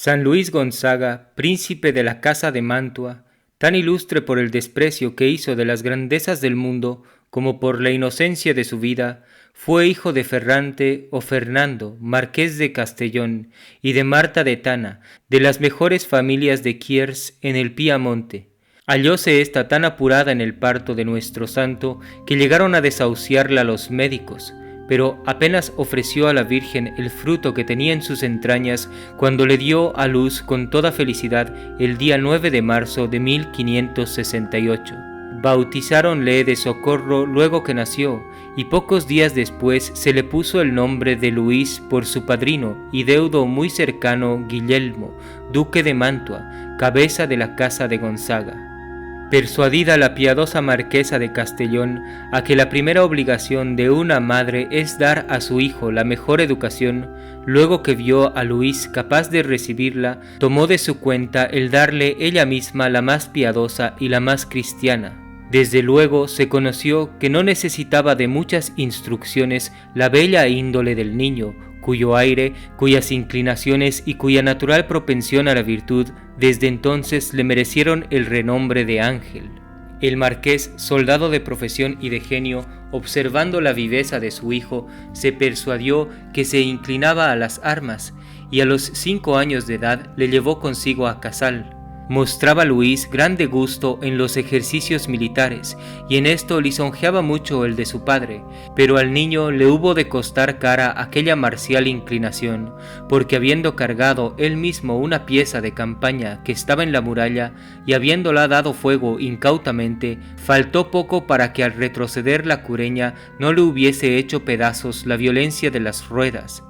San Luis Gonzaga, príncipe de la Casa de Mantua, tan ilustre por el desprecio que hizo de las grandezas del mundo como por la inocencia de su vida, fue hijo de Ferrante o Fernando, marqués de Castellón, y de Marta de Tana, de las mejores familias de Chiers en el Piamonte. Hallóse ésta tan apurada en el parto de nuestro santo que llegaron a desahuciarla los médicos, pero apenas ofreció a la Virgen el fruto que tenía en sus entrañas cuando le dio a luz con toda felicidad el día 9 de marzo de 1568. Bautizáronle de Socorro luego que nació, y pocos días después se le puso el nombre de Luis por su padrino y deudo muy cercano Guillermo, duque de Mantua, cabeza de la Casa de Gonzaga. Persuadida la piadosa marquesa de Castellón a que la primera obligación de una madre es dar a su hijo la mejor educación, luego que vio a Luis capaz de recibirla, tomó de su cuenta el darle ella misma la más piadosa y la más cristiana. Desde luego se conoció que no necesitaba de muchas instrucciones la bella índole del niño, cuyo aire, cuyas inclinaciones y cuya natural propensión a la virtud desde entonces le merecieron el renombre de ángel. El marqués, soldado de profesión y de genio, observando la viveza de su hijo, se persuadió que se inclinaba a las armas, y a los 5 años de edad le llevó consigo a Casal. Mostraba Luis grande gusto en los ejercicios militares, y en esto lisonjeaba mucho el de su padre, pero al niño le hubo de costar cara aquella marcial inclinación, porque habiendo cargado él mismo una pieza de campaña que estaba en la muralla, y habiéndola dado fuego incautamente, faltó poco para que al retroceder la cureña no le hubiese hecho pedazos la violencia de las ruedas.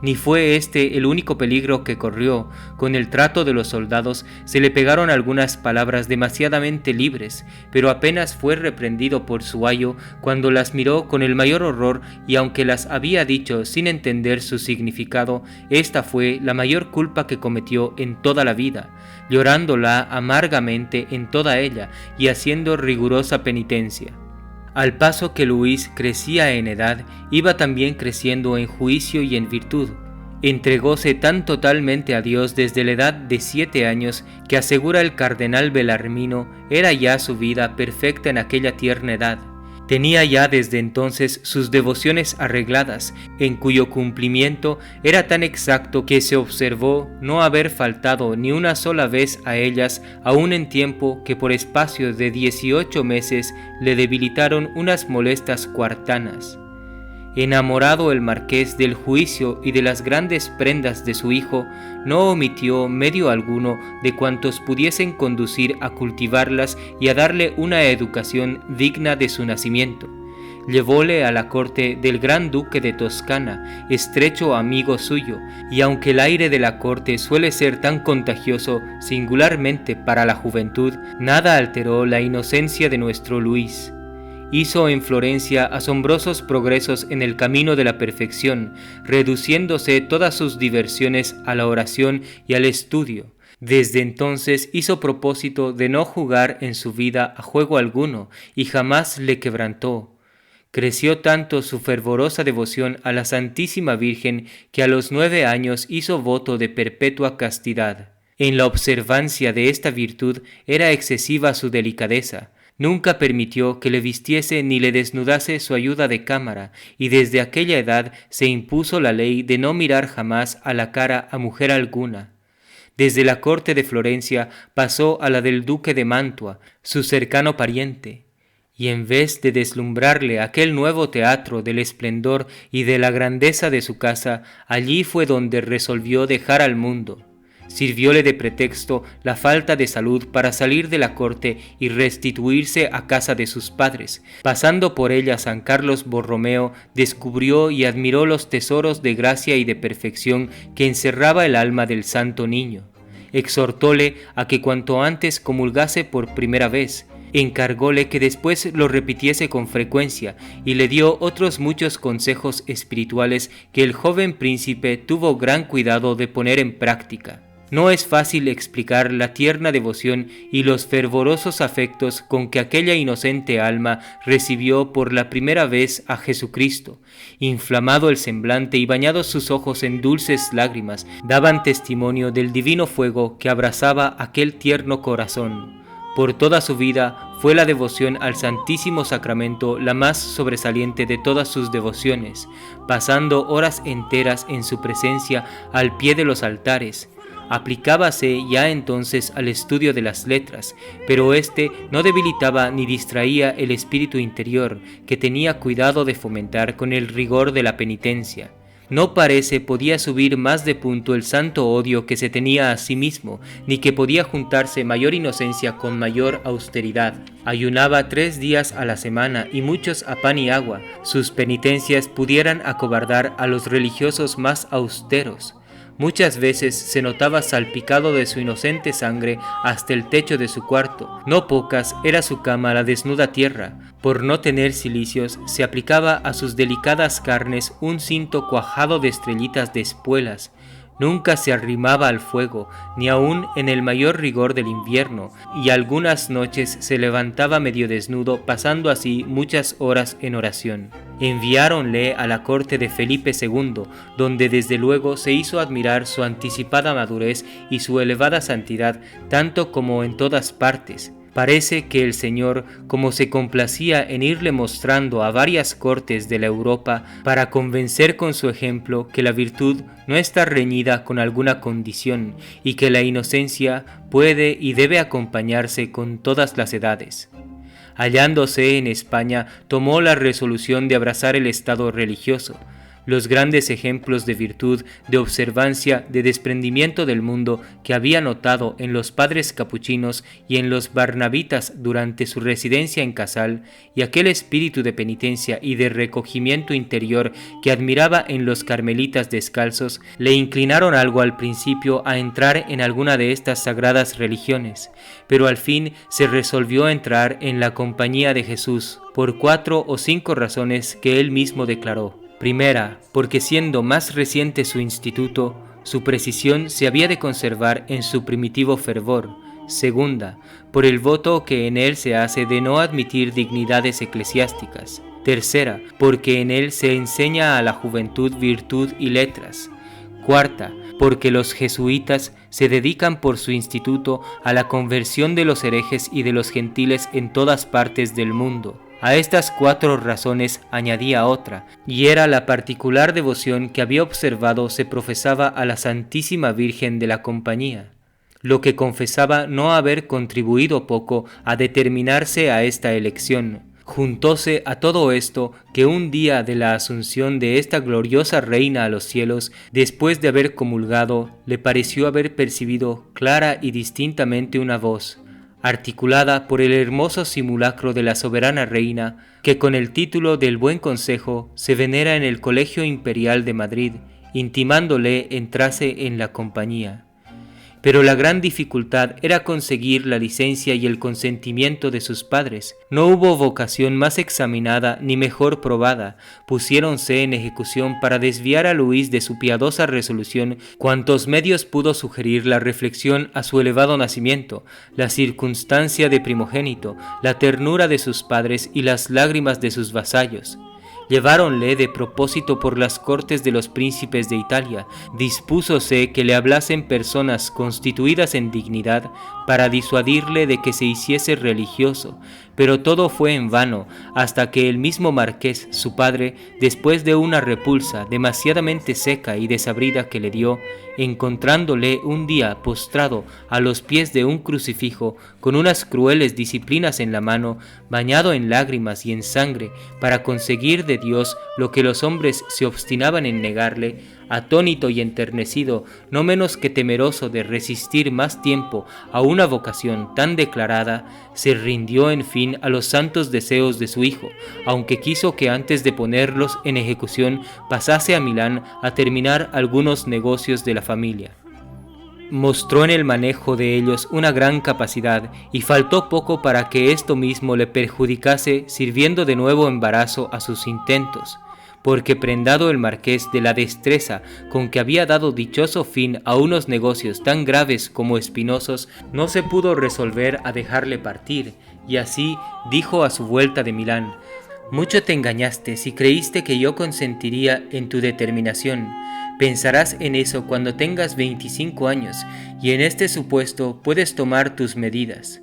Ni fue este el único peligro que corrió. Con el trato de los soldados se le pegaron algunas palabras demasiadamente libres, pero apenas fue reprendido por su ayo cuando las miró con el mayor horror, y aunque las había dicho sin entender su significado, esta fue la mayor culpa que cometió en toda la vida, llorándola amargamente en toda ella y haciendo rigurosa penitencia. Al paso que Luis crecía en edad, iba también creciendo en juicio y en virtud. Entregóse tan totalmente a Dios desde la edad de 7 años que, asegura el cardenal Belarmino, era ya su vida perfecta en aquella tierna edad. Tenía ya desde entonces sus devociones arregladas, en cuyo cumplimiento era tan exacto que se observó no haber faltado ni una sola vez a ellas, aun en tiempo que por espacio de 18 meses le debilitaron unas molestas cuartanas. Enamorado el marqués del juicio y de las grandes prendas de su hijo, no omitió medio alguno de cuantos pudiesen conducir a cultivarlas y a darle una educación digna de su nacimiento. Llevóle a la corte del gran duque de Toscana, estrecho amigo suyo, y aunque el aire de la corte suele ser tan contagioso, singularmente para la juventud, nada alteró la inocencia de nuestro Luis. Hizo en Florencia asombrosos progresos en el camino de la perfección, reduciéndose todas sus diversiones a la oración y al estudio. Desde entonces hizo propósito de no jugar en su vida a juego alguno, y jamás le quebrantó. Creció tanto su fervorosa devoción a la Santísima Virgen que a los 9 años hizo voto de perpetua castidad. En la observancia de esta virtud era excesiva su delicadeza. Nunca permitió que le vistiese ni le desnudase su ayuda de cámara, y desde aquella edad se impuso la ley de no mirar jamás a la cara a mujer alguna. Desde la corte de Florencia pasó a la del duque de Mantua, su cercano pariente, y en vez de deslumbrarle aquel nuevo teatro del esplendor y de la grandeza de su casa, allí fue donde resolvió dejar al mundo. Sirvióle de pretexto la falta de salud para salir de la corte y restituirse a casa de sus padres. Pasando por ella San Carlos Borromeo, descubrió y admiró los tesoros de gracia y de perfección que encerraba el alma del santo niño. Exhortóle a que cuanto antes comulgase por primera vez, encargóle que después lo repitiese con frecuencia y le dio otros muchos consejos espirituales que el joven príncipe tuvo gran cuidado de poner en práctica. No es fácil explicar la tierna devoción y los fervorosos afectos con que aquella inocente alma recibió por la primera vez a Jesucristo. Inflamado el semblante y bañados sus ojos en dulces lágrimas, daban testimonio del divino fuego que abrasaba aquel tierno corazón. Por toda su vida fue la devoción al Santísimo Sacramento la más sobresaliente de todas sus devociones, pasando horas enteras en su presencia al pie de los altares. Aplicábase ya entonces al estudio de las letras, pero éste no debilitaba ni distraía el espíritu interior, que tenía cuidado de fomentar con el rigor de la penitencia. No parece podía subir más de punto el santo odio que se tenía a sí mismo, ni que podía juntarse mayor inocencia con mayor austeridad. Ayunaba 3 días a la semana y muchos a pan y agua. Sus penitencias pudieran acobardar a los religiosos más austeros. Muchas veces se notaba salpicado de su inocente sangre hasta el techo de su cuarto. No pocas era su cama la desnuda tierra. Por no tener cilicios, se aplicaba a sus delicadas carnes un cinto cuajado de estrellitas de espuelas. Nunca se arrimaba al fuego, ni aun en el mayor rigor del invierno, y algunas noches se levantaba medio desnudo, pasando así muchas horas en oración. Enviáronle a la corte de Felipe II, donde desde luego se hizo admirar su anticipada madurez y su elevada santidad, tanto como en todas partes. Parece que el Señor, como se complacía en irle mostrando a varias cortes de la Europa para convencer con su ejemplo que la virtud no está reñida con alguna condición y que la inocencia puede y debe acompañarse con todas las edades. Hallándose en España, tomó la resolución de abrazar el estado religioso. Los grandes ejemplos de virtud, de observancia, de desprendimiento del mundo que había notado en los padres capuchinos y en los barnabitas durante su residencia en Casal, y aquel espíritu de penitencia y de recogimiento interior que admiraba en los carmelitas descalzos, le inclinaron algo al principio a entrar en alguna de estas sagradas religiones, pero al fin se resolvió a entrar en la compañía de Jesús, por 4 o 5 razones que él mismo declaró. Primera, porque siendo más reciente su instituto, su precisión se había de conservar en su primitivo fervor. Segunda, por el voto que en él se hace de no admitir dignidades eclesiásticas. Tercera, porque en él se enseña a la juventud virtud y letras. Cuarta, porque los jesuitas se dedican por su instituto a la conversión de los herejes y de los gentiles en todas partes del mundo. A estas 4 razones añadía otra, y era la particular devoción que había observado se profesaba a la Santísima Virgen de la Compañía, lo que confesaba no haber contribuido poco a determinarse a esta elección. Juntóse a todo esto que un día de la asunción de esta gloriosa reina a los cielos, después de haber comulgado, le pareció haber percibido clara y distintamente una voz, articulada por el hermoso simulacro de la soberana reina, que con el título del Buen Consejo se venera en el Colegio Imperial de Madrid, intimándole entrase en la compañía. Pero la gran dificultad era conseguir la licencia y el consentimiento de sus padres. No hubo vocación más examinada ni mejor probada. Pusiéronse en ejecución para desviar a Luis de su piadosa resolución cuantos medios pudo sugerir la reflexión a su elevado nacimiento, la circunstancia de primogénito, la ternura de sus padres y las lágrimas de sus vasallos. Lleváronle de propósito por las cortes de los príncipes de Italia. Dispúsose que le hablasen personas constituidas en dignidad para disuadirle de que se hiciese religioso, pero todo fue en vano, hasta que el mismo marqués, su padre, después de una repulsa demasiadamente seca y desabrida que le dio, encontrándole un día postrado a los pies de un crucifijo, con unas crueles disciplinas en la mano, bañado en lágrimas y en sangre, para conseguir de Dios lo que los hombres se obstinaban en negarle, atónito y enternecido, no menos que temeroso de resistir más tiempo a una vocación tan declarada, se rindió en fin a los santos deseos de su hijo, aunque quiso que antes de ponerlos en ejecución pasase a Milán a terminar algunos negocios de la familia. mostró en el manejo de ellos una gran capacidad y faltó poco para que esto mismo le perjudicase, sirviendo de nuevo embarazo a sus intentos, porque prendado el marqués de la destreza con que había dado dichoso fin a unos negocios tan graves como espinosos, no se pudo resolver a dejarle partir, y así dijo a su vuelta de Milán: «Mucho te engañaste si creíste que yo consentiría en tu determinación. Pensarás en eso cuando tengas 25 años, y en este supuesto puedes tomar tus medidas».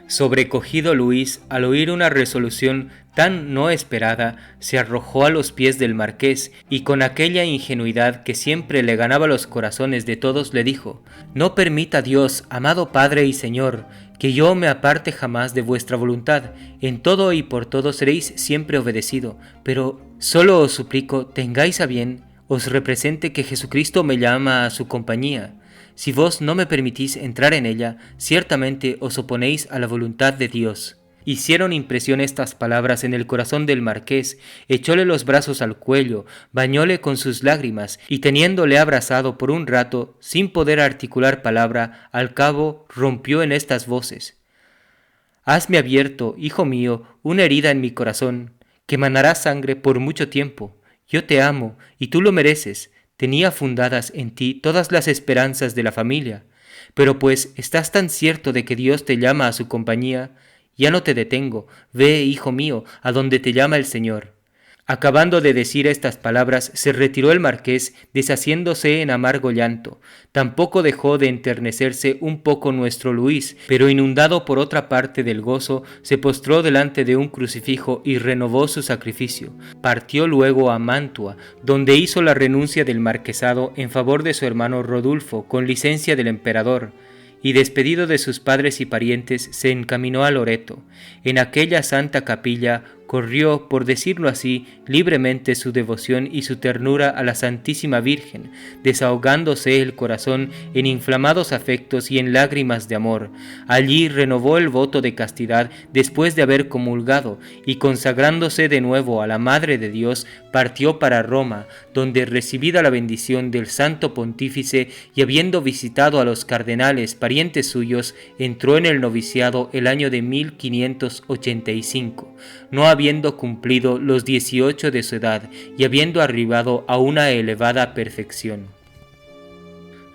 Sobrecogido Luis, al oír una resolución tan no esperada, se arrojó a los pies del marqués y con aquella ingenuidad que siempre le ganaba los corazones de todos le dijo: «No permita Dios, amado Padre y Señor, que yo me aparte jamás de vuestra voluntad. En todo y por todo seréis siempre obedecido, pero solo os suplico tengáis a bien os represente que Jesucristo me llama a su compañía. Si vos no me permitís entrar en ella, ciertamente os oponéis a la voluntad de Dios». Hicieron impresión estas palabras en el corazón del marqués, echóle los brazos al cuello, bañóle con sus lágrimas, y teniéndole abrazado por un rato, sin poder articular palabra, al cabo rompió en estas voces: «Hasme abierto, hijo mío, una herida en mi corazón, que manará sangre por mucho tiempo. Yo te amo, y tú lo mereces. Tenía fundadas en ti todas las esperanzas de la familia, pero pues estás tan cierto de que Dios te llama a su compañía, ya no te detengo. Ve, hijo mío, a donde te llama el Señor». Acabando de decir estas palabras, se retiró el marqués, deshaciéndose en amargo llanto. Tampoco dejó de enternecerse un poco nuestro Luis, pero inundado por otra parte del gozo, se postró delante de un crucifijo y renovó su sacrificio. Partió luego a Mantua, donde hizo la renuncia del marquesado en favor de su hermano Rodulfo, con licencia del emperador, y despedido de sus padres y parientes, se encaminó a Loreto. En aquella santa capilla corrió, por decirlo así, libremente su devoción y su ternura a la Santísima Virgen, desahogándose el corazón en inflamados afectos y en lágrimas de amor. Allí renovó el voto de castidad después de haber comulgado, y consagrándose de nuevo a la Madre de Dios, partió para Roma, donde, recibida la bendición del Santo Pontífice y habiendo visitado a los cardenales parientes suyos, entró en el noviciado el año de 1585, no habiendo cumplido los 18 de su edad y habiendo arribado a una elevada perfección.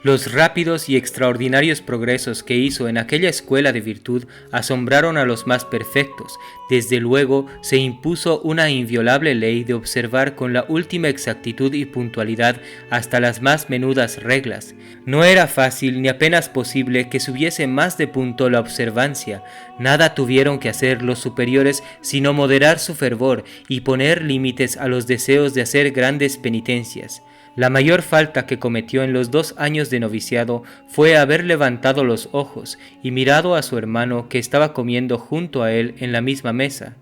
Los rápidos y extraordinarios progresos que hizo en aquella escuela de virtud asombraron a los más perfectos. Desde luego se impuso una inviolable ley de observar con la última exactitud y puntualidad hasta las más menudas reglas. No era fácil ni apenas posible que subiese más de punto la observancia. Nada tuvieron que hacer los superiores sino moderar su fervor y poner límites a los deseos de hacer grandes penitencias. La mayor falta que cometió en los 2 años de noviciado fue haber levantado los ojos y mirado a su hermano que estaba comiendo junto a él en la misma mesa.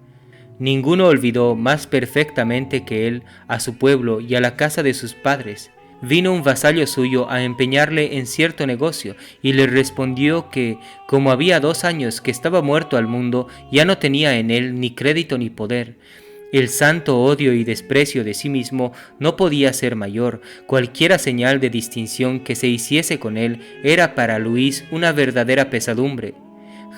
Ninguno olvidó más perfectamente que él a su pueblo y a la casa de sus padres. Vino un vasallo suyo a empeñarle en cierto negocio y le respondió que, como había 2 años que estaba muerto al mundo, ya no tenía en él ni crédito ni poder. El santo odio y desprecio de sí mismo no podía ser mayor. Cualquiera señal de distinción que se hiciese con él era para Luis una verdadera pesadumbre.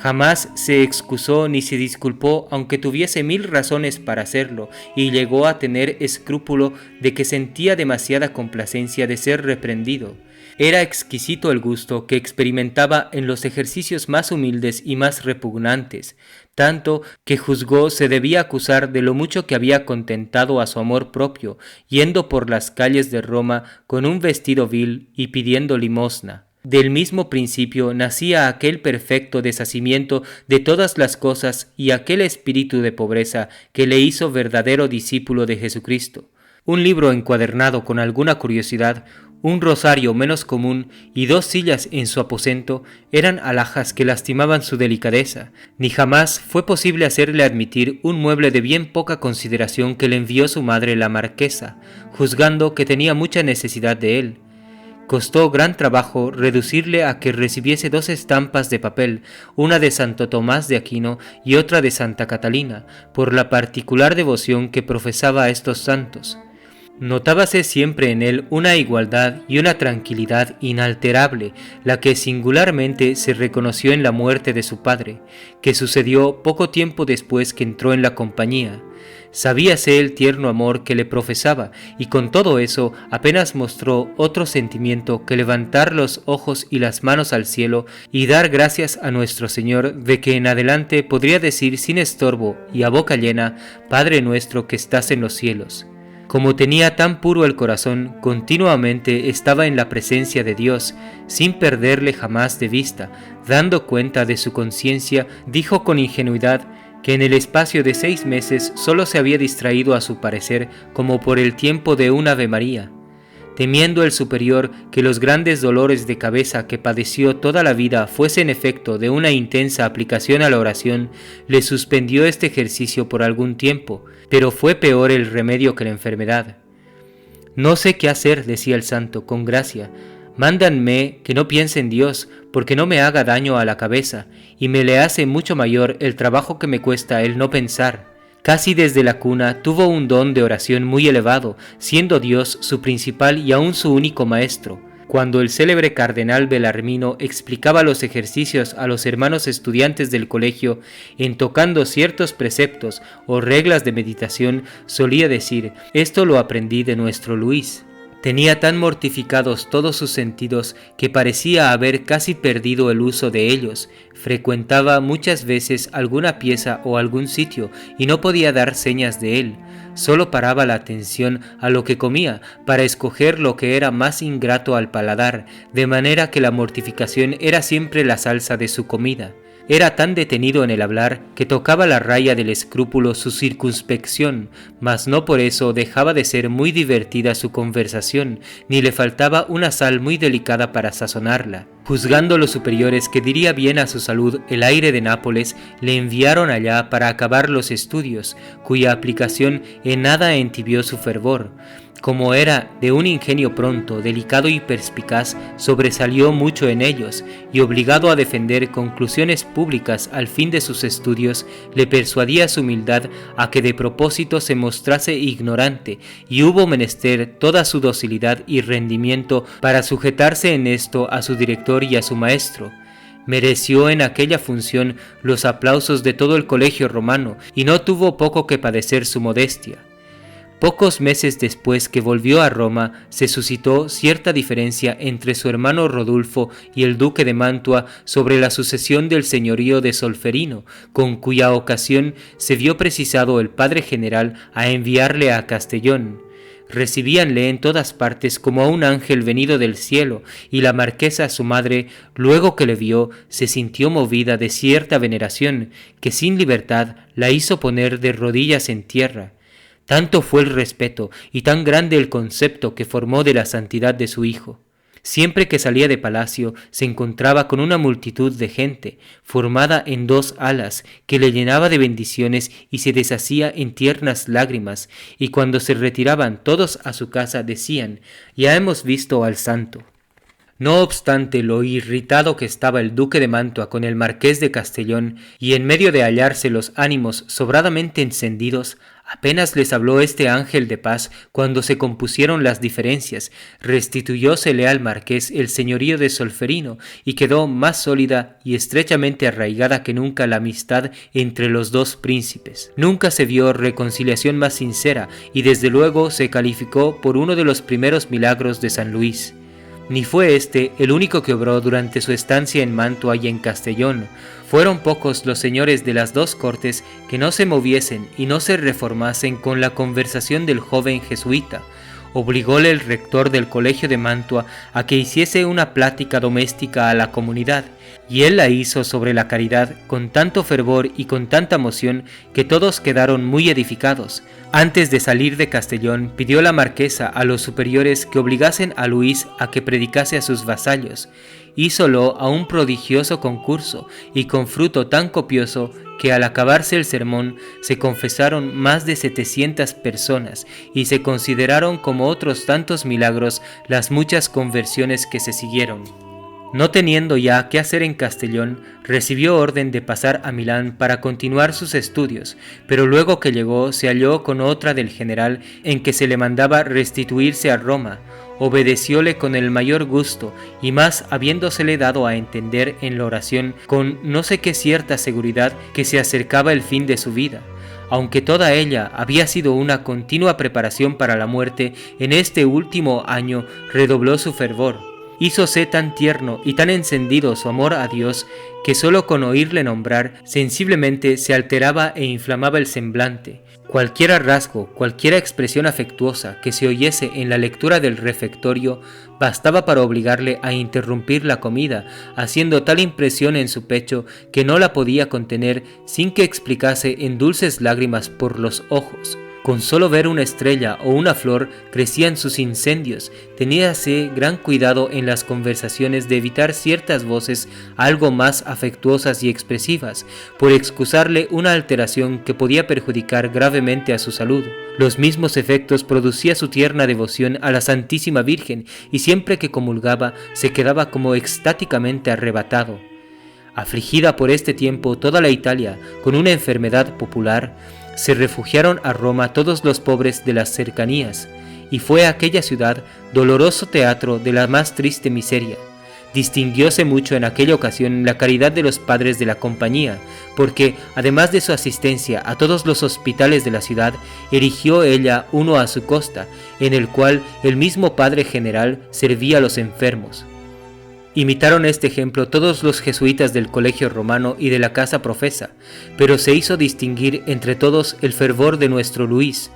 Jamás se excusó ni se disculpó, aunque tuviese 1000 razones para hacerlo, y llegó a tener escrúpulo de que sentía demasiada complacencia de ser reprendido. Era exquisito el gusto que experimentaba en los ejercicios más humildes y más repugnantes, tanto que juzgó se debía acusar de lo mucho que había contentado a su amor propio, yendo por las calles de Roma con un vestido vil y pidiendo limosna. Del mismo principio nacía aquel perfecto deshacimiento de todas las cosas y aquel espíritu de pobreza que le hizo verdadero discípulo de Jesucristo. Un libro encuadernado con alguna curiosidad, un rosario menos común y 2 sillas en su aposento eran alhajas que lastimaban su delicadeza. Ni jamás fue posible hacerle admitir un mueble de bien poca consideración que le envió su madre la marquesa, juzgando que tenía mucha necesidad de él. Costó gran trabajo reducirle a que recibiese 2 estampas de papel, una de Santo Tomás de Aquino y otra de Santa Catalina, por la particular devoción que profesaba a estos santos. Notábase siempre en él una igualdad y una tranquilidad inalterable, la que singularmente se reconoció en la muerte de su padre, que sucedió poco tiempo después que entró en la compañía. Sabíase el tierno amor que le profesaba, y con todo eso apenas mostró otro sentimiento que levantar los ojos y las manos al cielo y dar gracias a nuestro Señor de que en adelante podría decir sin estorbo y a boca llena: Padre nuestro que estás en los cielos. Como tenía tan puro el corazón, continuamente estaba en la presencia de Dios, sin perderle jamás de vista. Dando cuenta de su conciencia, dijo con ingenuidad que en el espacio de 6 meses solo se había distraído a su parecer como por el tiempo de un Ave María. Temiendo el superior que los grandes dolores de cabeza que padeció toda la vida fuesen efecto de una intensa aplicación a la oración, le suspendió este ejercicio por algún tiempo, pero fue peor el remedio que la enfermedad. «No sé qué hacer», decía el santo, con gracia. «Mándanme que no piense en Dios, porque no me haga daño a la cabeza, y me le hace mucho mayor el trabajo que me cuesta el no pensar». Casi desde la cuna tuvo un don de oración muy elevado, siendo Dios su principal y aún su único maestro. Cuando el célebre cardenal Belarmino explicaba los ejercicios a los hermanos estudiantes del colegio, en tocando ciertos preceptos o reglas de meditación, solía decir: «Esto lo aprendí de nuestro Luis». Tenía tan mortificados todos sus sentidos que parecía haber casi perdido el uso de ellos. Frecuentaba muchas veces alguna pieza o algún sitio y no podía dar señas de él. Solo paraba la atención a lo que comía para escoger lo que era más ingrato al paladar, de manera que la mortificación era siempre la salsa de su comida. Era tan detenido en el hablar que tocaba la raya del escrúpulo su circunspección, mas no por eso dejaba de ser muy divertida su conversación, ni le faltaba una sal muy delicada para sazonarla. Juzgando los superiores que diría bien a su salud el aire de Nápoles, le enviaron allá para acabar los estudios, cuya aplicación en nada entibió su fervor. Como era de un ingenio pronto, delicado y perspicaz, sobresalió mucho en ellos, y obligado a defender conclusiones públicas al fin de sus estudios, le persuadía su humildad a que de propósito se mostrase ignorante, y hubo menester toda su docilidad y rendimiento para sujetarse en esto a su director y a su maestro. Mereció en aquella función los aplausos de todo el colegio romano, y no tuvo poco que padecer su modestia. Pocos meses después que volvió a Roma, se suscitó cierta diferencia entre su hermano Rodulfo y el duque de Mantua sobre la sucesión del señorío de Solferino, con cuya ocasión se vio precisado el padre general a enviarle a Castellón. Recibíanle en todas partes como a un ángel venido del cielo, y la marquesa su madre, luego que le vio, se sintió movida de cierta veneración, que sin libertad la hizo poner de rodillas en tierra. Tanto fue el respeto y tan grande el concepto que formó de la santidad de su hijo. Siempre que salía de palacio se encontraba con una multitud de gente, formada en 2 alas, que le llenaba de bendiciones y se deshacía en tiernas lágrimas, y cuando se retiraban todos a su casa decían: «Ya hemos visto al santo». No obstante lo irritado que estaba el duque de Mantua con el marqués de Castellón, y en medio de hallarse los ánimos sobradamente encendidos, apenas les habló este ángel de paz cuando se compusieron las diferencias, restituyósele al marqués el señorío de Solferino, y quedó más sólida y estrechamente arraigada que nunca la amistad entre los 2 príncipes. Nunca se vio reconciliación más sincera, y desde luego se calificó por uno de los primeros milagros de San Luis. Ni fue este el único que obró durante su estancia en Mantua y en Castellón. Fueron pocos los señores de las 2 cortes que no se moviesen y no se reformasen con la conversación del joven jesuita. Obligóle el rector del colegio de Mantua a que hiciese una plática doméstica a la comunidad, y él la hizo sobre la caridad con tanto fervor y con tanta emoción que todos quedaron muy edificados. Antes de salir de Castellón, pidió la marquesa a los superiores que obligasen a Luis a que predicase a sus vasallos. Hízolo a un prodigioso concurso y con fruto tan copioso que al acabarse el sermón se confesaron más de 700 personas y se consideraron como otros tantos milagros las muchas conversiones que se siguieron. No teniendo ya qué hacer en Castellón, recibió orden de pasar a Milán para continuar sus estudios, pero luego que llegó se halló con otra del general en que se le mandaba restituirse a Roma. Obedecióle con el mayor gusto, y más habiéndosele dado a entender en la oración con no sé qué cierta seguridad que se acercaba el fin de su vida. Aunque toda ella había sido una continua preparación para la muerte, en este último año redobló su fervor. Hízose tan tierno y tan encendido su amor a Dios que sólo con oírle nombrar sensiblemente se alteraba e inflamaba el semblante. Cualquiera rasgo, cualquiera expresión afectuosa que se oyese en la lectura del refectorio bastaba para obligarle a interrumpir la comida, haciendo tal impresión en su pecho que no la podía contener sin que explicase en dulces lágrimas por los ojos. Con solo ver una estrella o una flor crecían sus incendios. Teníase gran cuidado en las conversaciones de evitar ciertas voces algo más afectuosas y expresivas, por excusarle una alteración que podía perjudicar gravemente a su salud. Los mismos efectos producía su tierna devoción a la Santísima Virgen, y siempre que comulgaba se quedaba como extáticamente arrebatado. Afligida por este tiempo toda la Italia con una enfermedad popular, se refugiaron a Roma todos los pobres de las cercanías, y fue aquella ciudad doloroso teatro de la más triste miseria. Distinguióse mucho en aquella ocasión la caridad de los padres de la compañía, porque, además de su asistencia a todos los hospitales de la ciudad, erigió ella uno a su costa, en el cual el mismo padre general servía a los enfermos. Imitaron este ejemplo todos los jesuitas del Colegio Romano y de la Casa Profesa, pero se hizo distinguir entre todos el fervor de nuestro Luis.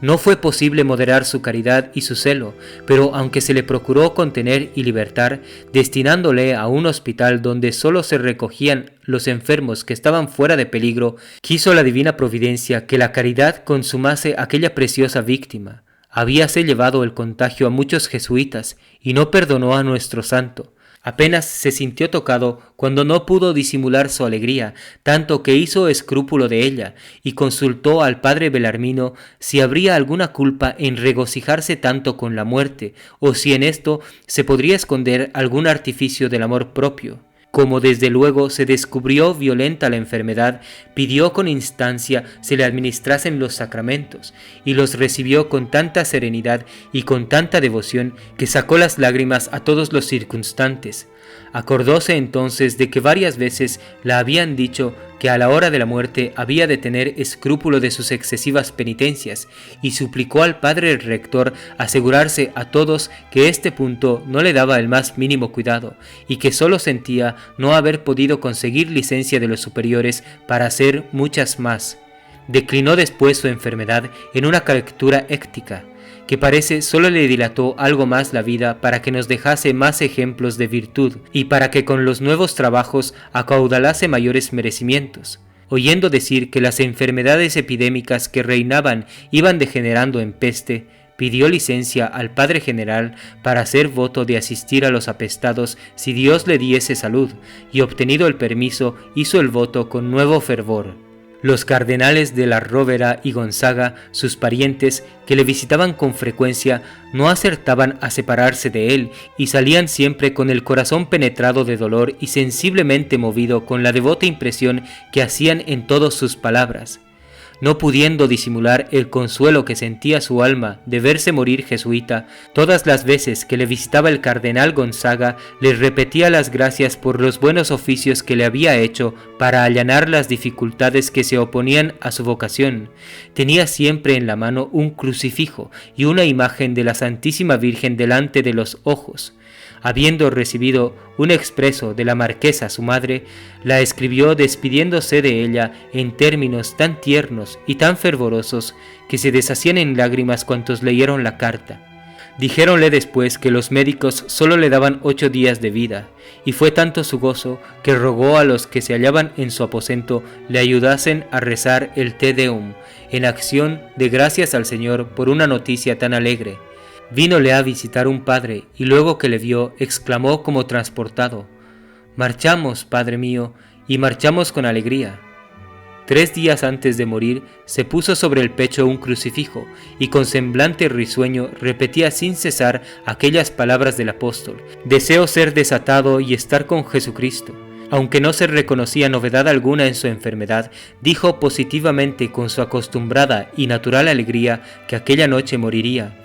No fue posible moderar su caridad y su celo, pero aunque se le procuró contener y libertar, destinándole a un hospital donde sólo se recogían los enfermos que estaban fuera de peligro, quiso la divina providencia que la caridad consumase aquella preciosa víctima. Habíase llevado el contagio a muchos jesuitas y no perdonó a nuestro santo. Apenas se sintió tocado cuando no pudo disimular su alegría, tanto que hizo escrúpulo de ella, y consultó al padre Belarmino si habría alguna culpa en regocijarse tanto con la muerte, o si en esto se podría esconder algún artificio del amor propio. Como desde luego se descubrió violenta la enfermedad, pidió con instancia se le administrasen los sacramentos, y los recibió con tanta serenidad y con tanta devoción que sacó las lágrimas a todos los circunstantes. Acordóse entonces de que varias veces la habían dicho que a la hora de la muerte había de tener escrúpulo de sus excesivas penitencias, y suplicó al padre rector asegurarse a todos que este punto no le daba el más mínimo cuidado, y que sólo sentía no haber podido conseguir licencia de los superiores para hacer muchas más. Declinó después su enfermedad en una calentura éctica, que parece solo le dilató algo más la vida para que nos dejase más ejemplos de virtud y para que con los nuevos trabajos acaudalase mayores merecimientos. Oyendo decir que las enfermedades epidémicas que reinaban iban degenerando en peste, pidió licencia al padre general para hacer voto de asistir a los apestados si Dios le diese salud, y obtenido el permiso hizo el voto con nuevo fervor. Los cardenales de la Rovera y Gonzaga, sus parientes, que le visitaban con frecuencia, no acertaban a separarse de él y salían siempre con el corazón penetrado de dolor y sensiblemente movido con la devota impresión que hacían en todas sus palabras. No pudiendo disimular el consuelo que sentía su alma de verse morir jesuita, todas las veces que le visitaba el cardenal Gonzaga le repetía las gracias por los buenos oficios que le había hecho para allanar las dificultades que se oponían a su vocación. Tenía siempre en la mano un crucifijo y una imagen de la Santísima Virgen delante de los ojos. Habiendo recibido un expreso de la marquesa su madre, la escribió despidiéndose de ella en términos tan tiernos y tan fervorosos que se deshacían en lágrimas cuantos leyeron la carta. Dijéronle después que los médicos solo le daban 8 días de vida, y fue tanto su gozo que rogó a los que se hallaban en su aposento le ayudasen a rezar el Te Deum, en acción de gracias al Señor por una noticia tan alegre. Vínole a visitar un padre, y luego que le vio, exclamó como transportado: «Marchamos, padre mío, y marchamos con alegría». 3 días antes de morir, se puso sobre el pecho un crucifijo y con semblante risueño repetía sin cesar aquellas palabras del apóstol: «Deseo ser desatado y estar con Jesucristo». Aunque no se reconocía novedad alguna en su enfermedad, dijo positivamente con su acostumbrada y natural alegría que aquella noche moriría.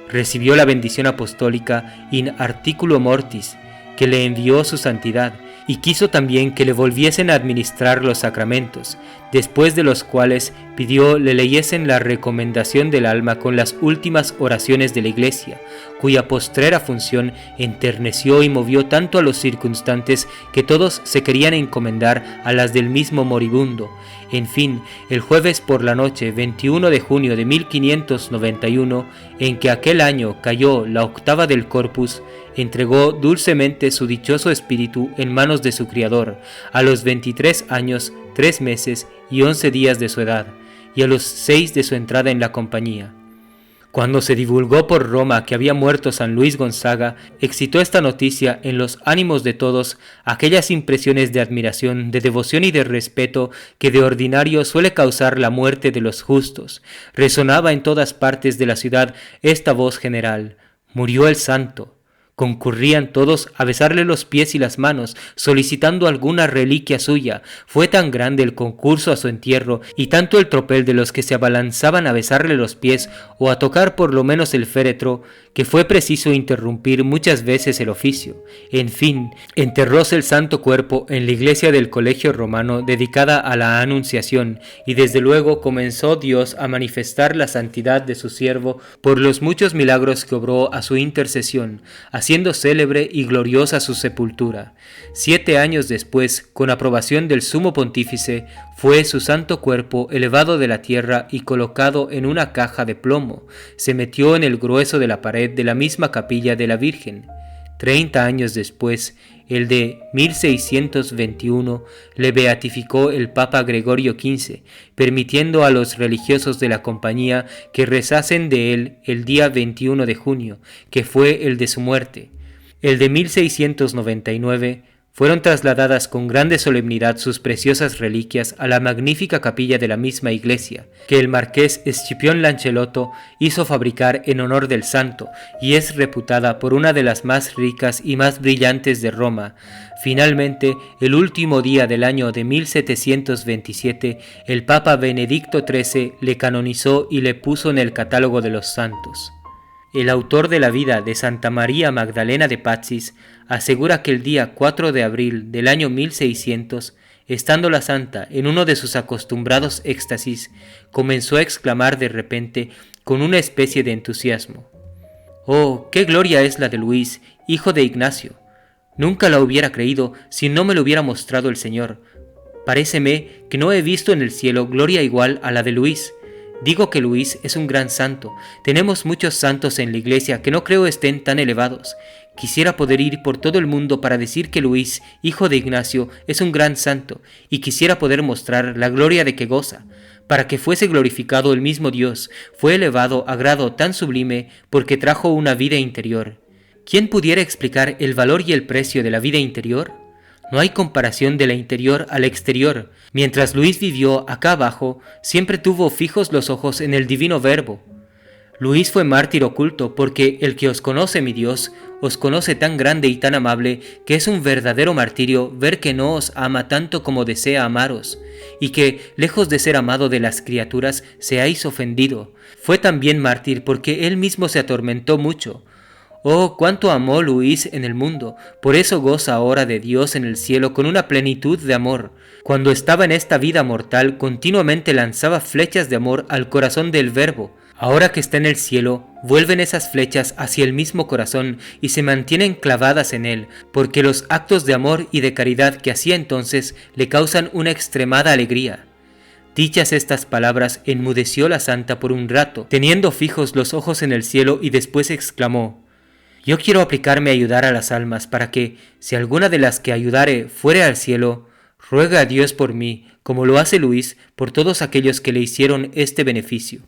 Recibió la bendición apostólica in articulo mortis, que le envió su santidad, y quiso también que le volviesen a administrar los sacramentos, después de los cuales pidió le leyesen la recomendación del alma con las últimas oraciones de la Iglesia, cuya postrera función enterneció y movió tanto a los circunstantes que todos se querían encomendar a las del mismo moribundo. En fin, el jueves por la noche 21 de junio de 1591, en que aquel año cayó la octava del Corpus, entregó dulcemente su dichoso espíritu en manos de su Criador, a los 23 años, 3 meses y 11 días de su edad, y a los 6 de su entrada en la compañía. Cuando se divulgó por Roma que había muerto San Luis Gonzaga, excitó esta noticia en los ánimos de todos aquellas impresiones de admiración, de devoción y de respeto que de ordinario suele causar la muerte de los justos. Resonaba en todas partes de la ciudad esta voz general: «Murió el santo». Concurrían todos a besarle los pies y las manos, solicitando alguna reliquia suya. Fue tan grande el concurso a su entierro y tanto el tropel de los que se abalanzaban a besarle los pies o a tocar por lo menos el féretro, que fue preciso interrumpir muchas veces el oficio. En fin, enterróse el santo cuerpo en la iglesia del Colegio Romano dedicada a la Anunciación, y desde luego comenzó Dios a manifestar la santidad de su siervo por los muchos milagros que obró a su intercesión, haciendo célebre y gloriosa su sepultura. 7 años después, con aprobación del sumo pontífice, fue su santo cuerpo elevado de la tierra y colocado en una caja de plomo. Se metió en el grueso de la pared de la misma capilla de la Virgen. 30 años después, el de 1621, le beatificó el Papa Gregorio XV, permitiendo a los religiosos de la compañía que rezasen de él el día 21 de junio, que fue el de su muerte. El de 1699, fueron trasladadas con grande solemnidad sus preciosas reliquias a la magnífica capilla de la misma iglesia, que el marqués Scipión Lanchelotto hizo fabricar en honor del santo, y es reputada por una de las más ricas y más brillantes de Roma. Finalmente, el último día del año de 1727, el Papa Benedicto XIII le canonizó y le puso en el catálogo de los santos. El autor de la vida de Santa María Magdalena de Pazzi asegura que el día 4 de abril del año 1600, estando la santa en uno de sus acostumbrados éxtasis, comenzó a exclamar de repente con una especie de entusiasmo: «¡Oh, qué gloria es la de Luis, hijo de Ignacio! Nunca la hubiera creído si no me lo hubiera mostrado el Señor. Paréceme que no he visto en el cielo gloria igual a la de Luis. Digo que Luis es un gran santo. Tenemos muchos santos en la iglesia que no creo estén tan elevados. Quisiera poder ir por todo el mundo para decir que Luis, hijo de Ignacio, es un gran santo, y quisiera poder mostrar la gloria de que goza, para que fuese glorificado el mismo Dios. Fue elevado a grado tan sublime porque trajo una vida interior. ¿Quién pudiera explicar el valor y el precio de la vida interior? No hay comparación de la interior al exterior. Mientras Luis vivió acá abajo, siempre tuvo fijos los ojos en el divino Verbo. Luis fue mártir oculto porque el que os conoce, mi Dios, os conoce tan grande y tan amable que es un verdadero martirio ver que no os ama tanto como desea amaros, y que, lejos de ser amado de las criaturas, seáis ofendido. Fue también mártir porque él mismo se atormentó mucho. Oh, cuánto amó Luis en el mundo, por eso goza ahora de Dios en el cielo con una plenitud de amor. Cuando estaba en esta vida mortal, continuamente lanzaba flechas de amor al corazón del Verbo. Ahora que está en el cielo, vuelven esas flechas hacia el mismo corazón y se mantienen clavadas en él, porque los actos de amor y de caridad que hacía entonces le causan una extremada alegría. Dichas estas palabras, enmudeció la santa por un rato, teniendo fijos los ojos en el cielo, y después exclamó: «Yo quiero aplicarme a ayudar a las almas para que, si alguna de las que ayudare fuere al cielo, ruegue a Dios por mí, como lo hace Luis por todos aquellos que le hicieron este beneficio».